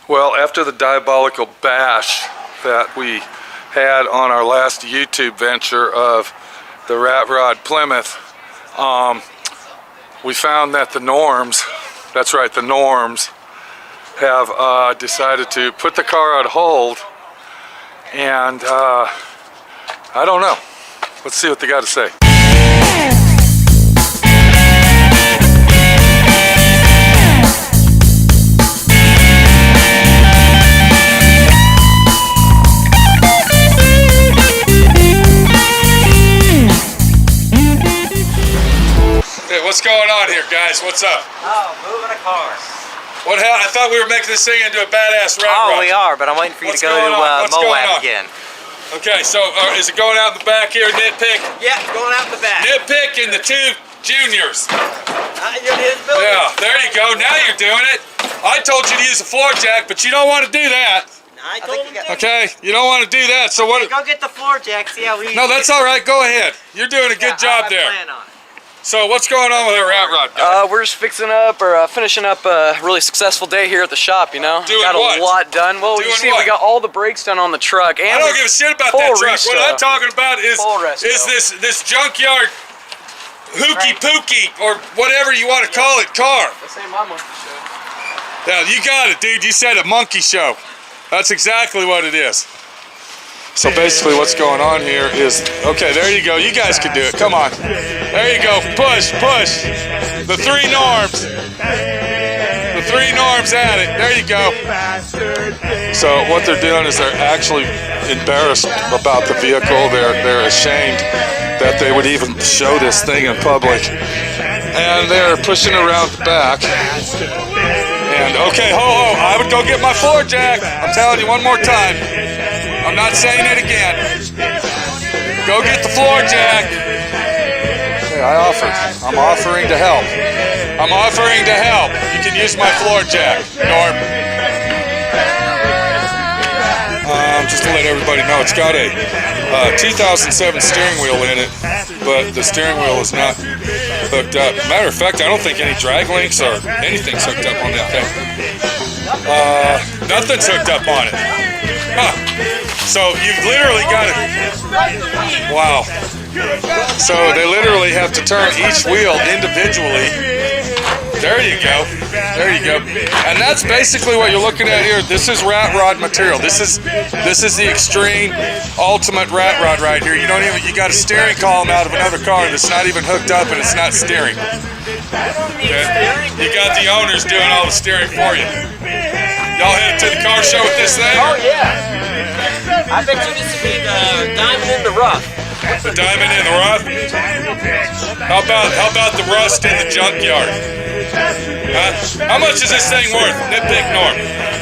Well, after the diabolical bash that we had on our last YouTube venture of the Rat Rod Plymouth, we found that the norms, that's right, the norms, have decided to put the car on hold, and I don't know. Let's see what they got to say. What's going on here, guys? What's up? Oh, moving a car. What hell? I thought we were making this thing into a badass rat rod. Oh, we are, but I'm waiting for you to go to Moab again. Okay, so is it going out the back here, Nitpick? Yeah, going out the back. Nitpick and the two juniors. You're in his building. Yeah, there you go. Now you're doing it. I told you to use a floor jack, but you don't want to do that. I told him to. Okay, you don't want to do that. So what? Go get the floor jack. See how we. No, that's all right. Go ahead. You're doing a good job there. I plan on it. So what's going on with our rat rod guy? We're just fixing up or finishing up a really successful day here at the shop, you know. Doing got a what? lot done. Well, you see, we got all the brakes done on the truck. And I don't give a shit about that truck. Resto. What I'm talking about is this junkyard hooky pooky or whatever you want to call it car. This ain't my monkey show. Yeah, you got it, dude. You said a monkey show. That's exactly what it is. So basically what's going on here is, okay, there you go. You guys can do it. Come on. There you go. Push, push. The three norms. The three norms at it. There you go. So what they're doing is they're actually embarrassed about the vehicle. They're ashamed that they would even show this thing in public. And they're pushing around the back. And okay, ho, I would go get my floor jack. I'm telling you one more time. I'm not saying it again. Go get the floor jack. Hey, I'm offering to help. I'm offering to help. You can use my floor jack, Norm. Just to let everybody know, it's got a 2007 steering wheel in it, but the steering wheel is not hooked up. Matter of fact, I don't think any drag links or anything's hooked up on that thing. Nothing's hooked up on it. Huh. So you've literally got it. Wow. So they literally have to turn each wheel individually. There you go. There you go. And that's basically what you're looking at here. This is rat rod material. This is the extreme ultimate rat rod right here. You got a steering column out of another car that's not even hooked up and it's not steering. Okay? You got the owners doing all the steering for you. Y'all headed to the car show with this thing? Oh yeah. I bet you this would be the diamond in the rough. The diamond in the rough? How about the rust in the junkyard? Huh? How much is this thing worth? Nitpick Norm.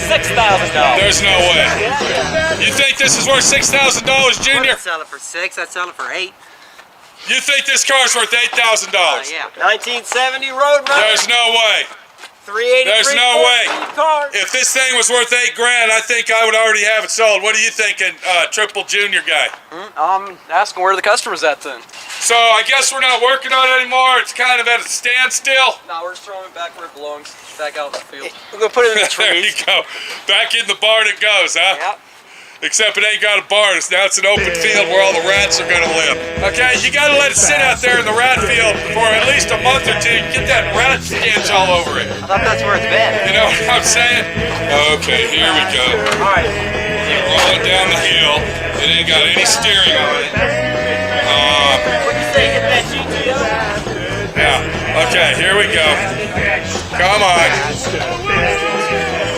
$6,000. There's no way. You think this is worth $6,000, Junior? I'd sell it for $6,000. I'd sell it for $8,000. You think this car's worth $8,000? Yeah. 1970 Roadrunner. There's no way. 383. There's no way. Car. If this thing was worth $8 grand, I think I would already have it sold. What are you thinking, Triple Junior guy? I'm asking where the customer's at then. So I guess we're not working on it anymore. It's kind of at a standstill. No, we're just throwing it back where it belongs. Back out in the field. We're gonna put it in the trees. There you go. Back in the barn it goes, huh? Yep. Except it ain't got a barn. Now it's an open field where all the rats are gonna live. Okay, you gotta let it sit out there in the rat field for at least a month or two. Get that rat stench all over it. I thought that's where it's been. You know what I'm saying? Okay, here we go. All right. We're rolling down the hill. It ain't got any steering on it. What'd you say? Hit that GTO? Yeah. Okay, here we go. Come on.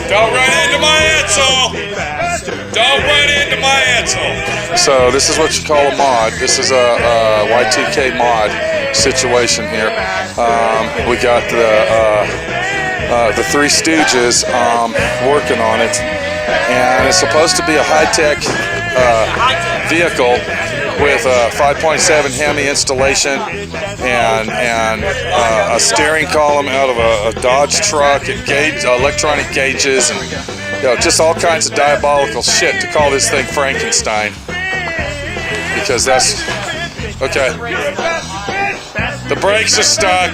Don't run into my Edsel. Don't run into my Edsel. So this is what you call a mod. This is a Y2K mod situation here. We got the Three Stooges working on it, and it's supposed to be a high-tech vehicle with a 5.7 Hemi installation and a steering column out of a Dodge truck and electronic gauges and just all kinds of diabolical shit to call this thing Frankenstein, because that's okay. The brakes are stuck.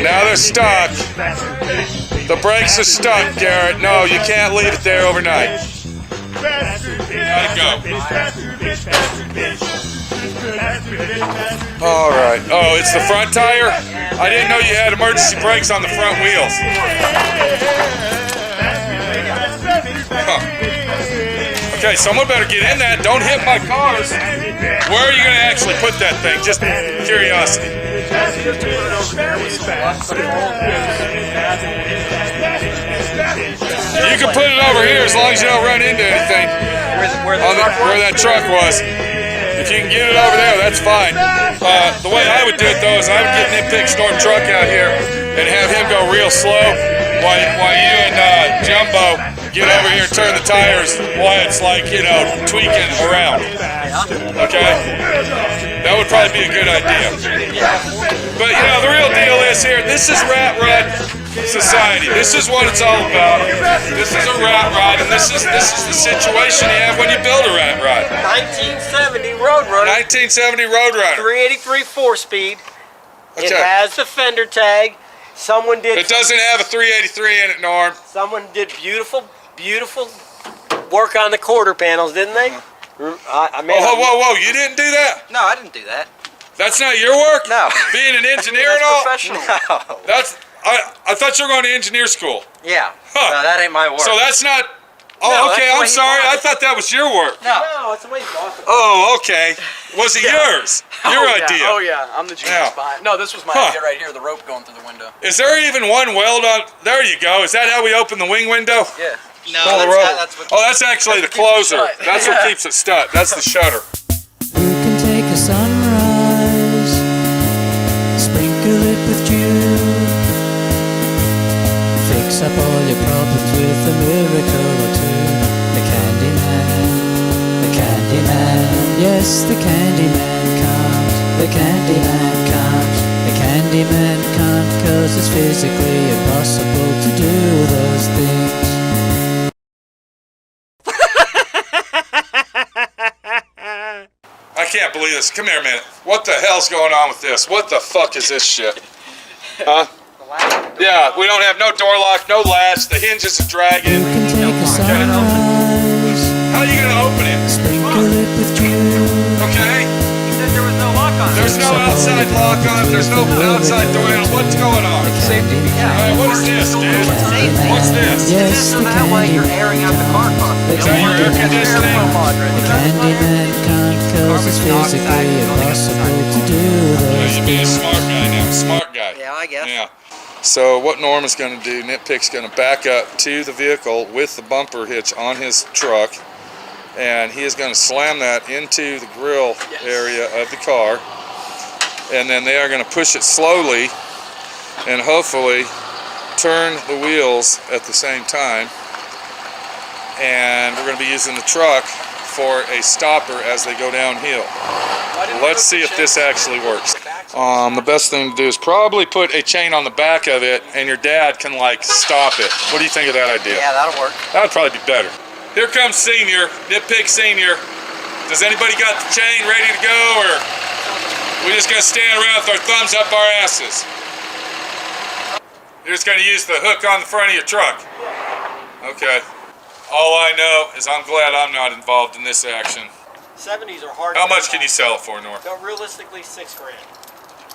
Now they're stuck. The brakes are stuck, Garrett. No, you can't leave it there overnight. Gotta go. All right. Oh, it's the front tire? I didn't know you had emergency brakes on the front wheels. Huh. Okay, someone better get in that. Don't hit my cars. Where are you going to actually put that thing? Just curiosity. You can put it over here as long as you don't run into anything. Where that truck was. If you can get it over there, that's fine. The way I would do it, though, is I would get an Nitpick Storm truck out here and have him go real slow while you and Jumbo get over here and turn the tires while it's like, you know, tweaking around. Okay? That would probably be a good idea. But, you know, the real deal is here, this is Rat Rod Society. This is what it's all about. This is a rat rod, and this is the situation you have when you build a rat rod. 1970 Roadrunner. 1970 Roadrunner. 383 4-speed. Okay. It has the fender tag. Someone did. It doesn't have a 383 in it, Norm. Someone did beautiful work on the quarter panels, didn't they? Whoa! You didn't do that? No, I didn't do that. That's not your work? No. Being an engineer and all? Professional. No. I thought you were going to engineer school. Yeah. Huh. No, that ain't my work. So that's not. Oh, No, okay. that's I'm the way he sorry. bought I it. thought that was your work. No, it's the way you bought it. Oh, okay. Was it yours? Your idea? Oh yeah, I'm the genius Yeah. behind. No, this was my Huh. idea right here. The rope going through the window. Is there even one weld on? There you go. Is that how we open the wing window? Yeah. No, Pull the that's rope. not, that's what. Oh, that's actually the That's what keeps it closer. shut. That's what keeps it shut. That's the shutter. You can take a sunrise, sprinkle it with dew, fix up all your problems with a miracle or two. The Candyman, yes, the Candyman comes. The Candyman comes. The Candyman comes 'cause it's physically impossible to do those things. I can't believe this. Come here a minute. What the hell's going on with this? What the fuck is this shit? Huh? Yeah, we don't have no door lock, no latch. The hinges are dragging. You can take a sunrise, How are you gonna open it? sprinkle it with dew. Okay. He said there was no lock on it. There's no outside lock on it. There's no outside door. What's going on? Safety. All right, what is this, dude? What's this? Yes, the That way you're Candyman. airing out the car constantly. Is that your air conditioning? The Candyman comes 'cause it's physically impossible to do those You're being a smart guy now. Smart guy. Yeah, I guess. Yeah. So what Norm is going to do, Nitpick's going to back up to the vehicle with the bumper hitch on his truck, and he is going to slam that into the grill area of the car, and then they are going to push it slowly and hopefully turn the wheels at the same time, and we're going to be using the truck for a stopper as they go downhill. Let's see if this actually works. The best thing to do is probably put a chain on the back of it, and your dad can like stop it. What do you think of that idea? Yeah, that'll work. That would probably be better. Here comes Senior, Nitpick Senior. Does anybody got the chain ready to go, or we just gonna stand around with our thumbs up our asses? You're just gonna use the hook on the front of your truck. Okay. All I know is I'm glad I'm not involved in this action. 70s are hard. How much can you sell it for, Norm? Go realistically $6 grand.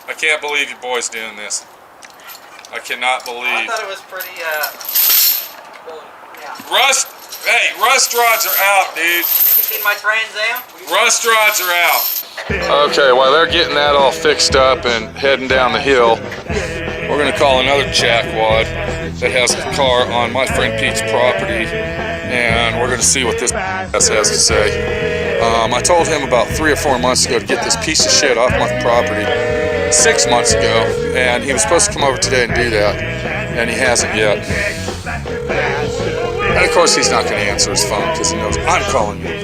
I can't believe you boys doing this. I cannot I believe. thought it was pretty, Rust, hey, rust rods are out, dude. You seen my Trans Am? Rust rods are out. Okay, while they're getting that all fixed up and heading down the hill, we're gonna call another jackwad that has a car on my friend Pete's property, and we're gonna see what this ass has to say. I told him about 3 or 4 months ago to get this piece of shit off my property. 6 months ago, and he was supposed to come over today and do that, and he hasn't yet. And of course he's not going to answer his phone because he knows I'm calling you.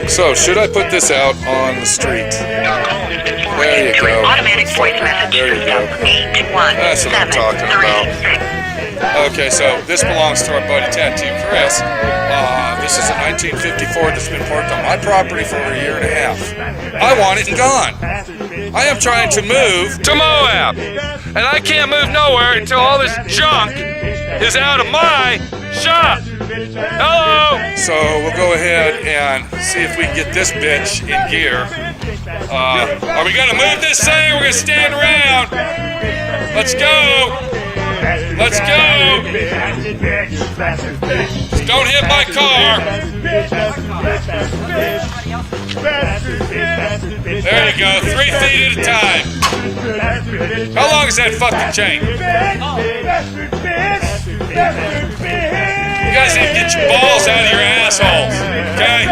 So, should I put this out on the street? There you go. Automatic voice message There you go. system 81 That's what I'm talking about. Okay, so this belongs to our buddy Tattoo Chris. This is a 1954 that's been parked on my property for a year and a half. I want it gone. I am trying to move to Moab, and I can't move nowhere until all this junk is out of my shop. Hello! So we'll go ahead and see if we can get this bitch in gear. Are we gonna move this thing? We're gonna stand around. Let's go. Let's go. Don't hit my car. There you go. 3 feet at a time. How long is that fucking chain? You guys need to get your balls out of your assholes, okay?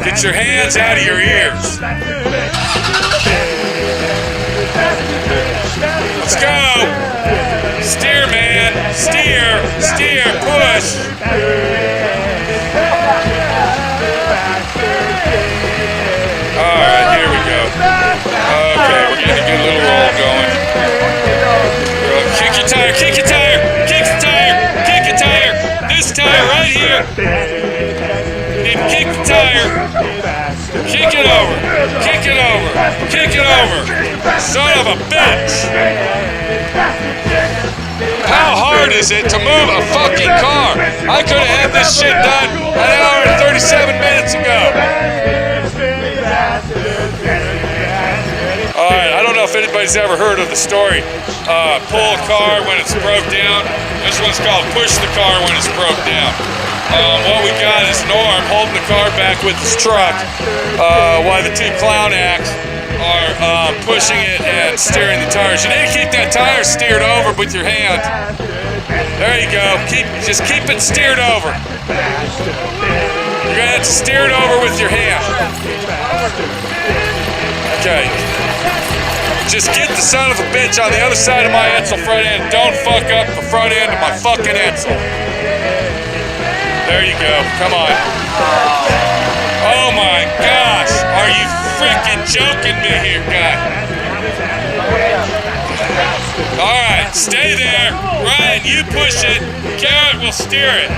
Get your hands out of your ears. Let's go. Steer, man. Steer. Steer. Push. Alright, here we go. Okay, we're getting a good little roll going. Kick your tire. Kick your tire. Kick the tire. Kick your tire. This tire right here. Need to kick the tire. Kick it over. Kick it over. Kick it over. Son of a bitch. How hard is it to move a fucking car? I could have had this shit done an hour and 37 minutes ago. Alright, I don't know if anybody's ever heard of the story, pull a car when it's broke down. This one's called push the car when it's broke down. What we got is Norm holding the car back with his truck while the two clown acts are pushing it and steering the tires. You need to keep that tire steered over with your hand. There you go. Just keep it steered over. You're gonna have to steer it over with your hand. Okay. Just get the son of a bitch on the other side of my Edsel front end. Don't fuck up the front end of my fucking Edsel. There you go. Come on. Oh my gosh. Are you freaking joking me here, guy? Alright, stay there. Ryan, you push it. Garrett will steer it.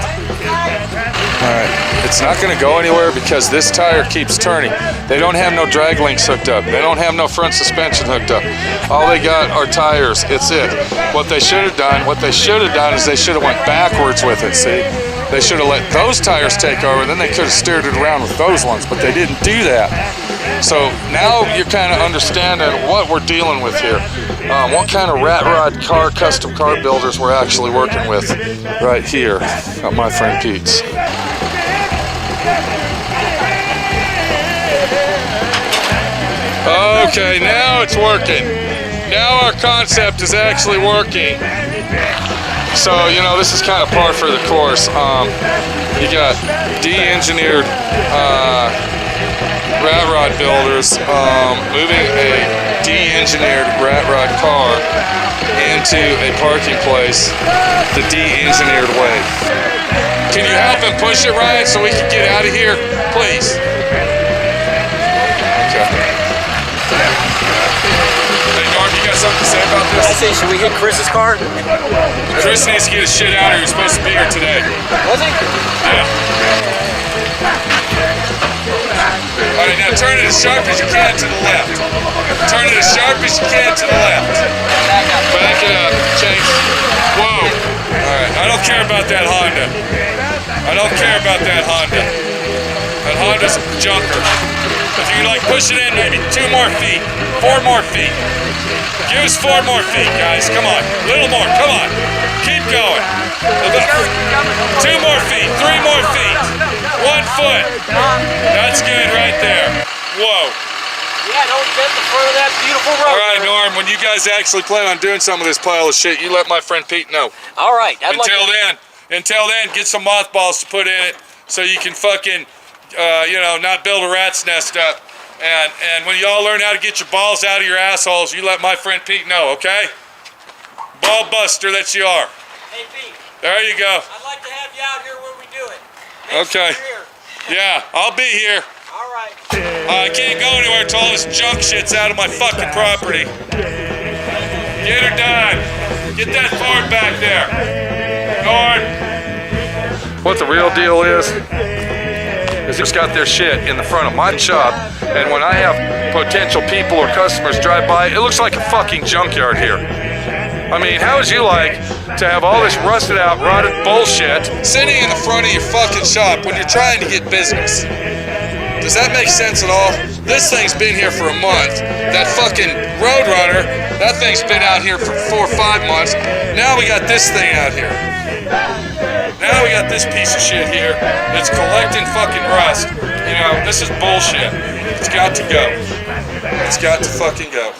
Alright, it's not going to go anywhere because this tire keeps turning. They don't have no drag links hooked up. They don't have no front suspension hooked up. All they got are tires. It's it. What they should have done is they should have went backwards with it, see? They should have let those tires take over, then they could have steered it around with those ones, but they didn't do that. So now you're kind of understanding what we're dealing with here. What kind of rat rod custom car builders we're actually working with right here at my friend Pete's. Okay, now it's working. Now our concept is actually working. So, you know, this is kind of par for the course. You got de-engineered rat rod builders moving a de-engineered rat rod car into a parking place the de-engineered way. Can you help him push it, Ryan, so we can get out of here? Please. Hey, Norm, you got something to say about this? I say, should we hit Chris's car? Chris needs to get his shit out of here. He was supposed to be here today. Was he? Yeah. Alright, now turn it as sharp as you can to the left. Turn it as sharp as you can to the left. Back it up. Change. Whoa. Alright, I don't care about that Honda. I don't care about that Honda. That Honda's a junker. If you like push it in maybe 2 more feet, 4 more feet. Give us 4 more feet, guys. Come on. A little more. Come on. Keep going. 2 more feet. 3 more feet. 1 foot. That's good right there. Whoa. Yeah, don't bend the front of that beautiful road. All right, Norm, when you guys actually plan on doing some of this pile of shit, you let my friend Pete know. All right. Until then, get some mothballs to put in it so you can fucking, not build a rat's nest up. And when y'all learn how to get your balls out of your assholes, you let my friend Pete know, okay? Ball buster that you are. Hey, Pete. There you go. I'd like to have you out here when we do it. Okay. Yeah, I'll be here. All right. I can't go anywhere until all this junk shit's out of my fucking property. Get her done. Get that Ford back there. Ford. What the real deal is it's got their shit in the front of my shop, and when I have potential people or customers drive by, it looks like a fucking junkyard here. I mean, how would you like to have all this rusted out, rotted bullshit sitting in the front of your fucking shop when you're trying to get business? Does that make sense at all? This thing's been here for a month. That fucking Roadrunner, that thing's been out here for 4 or 5 months. Now we got this thing out here. Now we got this piece of shit here that's collecting fucking rust. You know, this is bullshit. It's got to go. It's got to fucking go.